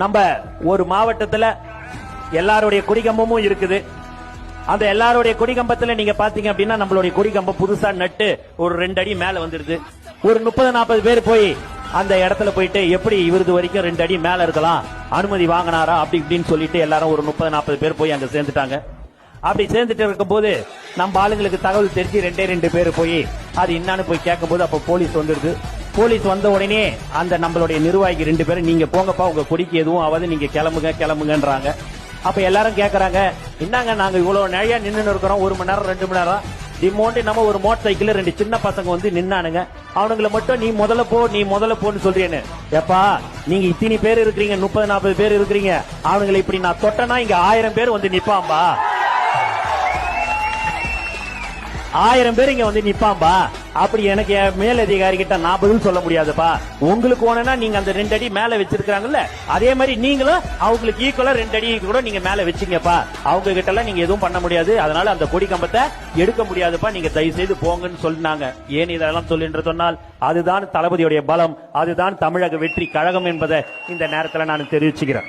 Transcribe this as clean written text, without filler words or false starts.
நம்ம ஒரு மாவட்டத்துல எல்லாருடைய கொடிகம்பமும் இருக்குது. அந்த எல்லாருடைய கொடிகம்பத்துல நீங்க பாத்தீங்க அப்படின்னா நம்மளுடைய கொடிகம்பம் புதுசா நட்டு ஒரு 2 அடி மேல வந்துருது. ஒரு 30-40 பேர் போய் அந்த இடத்துல போயிட்டு எப்படி இவரது வரைக்கும் 2 அடி மேல இருக்கலாம், அனுமதி வாங்கினாரா அப்படி இப்படின்னு சொல்லிட்டு எல்லாரும் ஒரு 30-40 பேர் போய் அங்க சேர்ந்துட்டாங்க. அப்படி சேர்ந்துட்டு இருக்கும் போது நம்ம ஆளுங்களுக்கு தகவல் தெரிஞ்சு 2 பேர் போய் அது என்னன்னு போய் கேட்கும் போது அப்ப போலீஸ் வந்துருது. போலீஸ் வந்த உடனே அந்த நம்மளுடைய நிர்வாகி 2 பேரும் நீங்க போங்கப்பா, உங்க கொடிக்கு எதுவும் ஆகாது, நீங்க கிளம்புங்கன்றாங்க. அப்ப எல்லாரும் கேக்குறாங்க, என்னங்க நாங்க இவ்வளவு நிறைய நின்று இருக்கிறோம், 1 மணி நேரம் 2 மணி நேரம் டிமோண்டி நம்ம ஒரு மோட்டர் சைக்கிள் 2 சின்ன பசங்க வந்து நின்னானுங்க, அவனுங்களை மட்டும் நீ முதல்ல போன்னு சொல்றேன்னு. எப்பா நீங்க இத்தனை பேர் இருக்கிறீங்க, 30-40 பேர் இருக்கிறீங்க, அவனுங்களை இப்படி நான் தொட்டனா இங்க 1000 பேர் வந்து நிப்பாம்பா, 1000 பேர் இங்க வந்து நிப்பாம்பா. அப்படி எனக்கு மேலதிகாரி கிட்ட நான் பதில் சொல்ல முடியாதுப்பா. உங்களுக்கு வேணும்னா நீங்க அந்த 2 அடி மேல வச்சிருக்காங்கல்ல, அதே மாதிரி நீங்களும் அவங்களுக்கு ஈக்குவலா 2 அடி கூட நீங்க மேல வச்சுங்கப்பா. அவங்க கிட்ட எல்லாம் நீங்க எதுவும் பண்ண முடியாது, அதனால அந்த கொடி கம்பத்தை எடுக்க முடியாதுப்பா, நீங்க தயவு செய்து போங்கன்னு சொன்னாங்க. ஏன் இதெல்லாம் சொல்லின்று சொன்னால் அதுதான் தளபதியுடைய பலம், அதுதான் தமிழக வெற்றி கழகம் என்பதை இந்த நேரத்தில் நான் தெரிவிச்சுக்கிறேன்.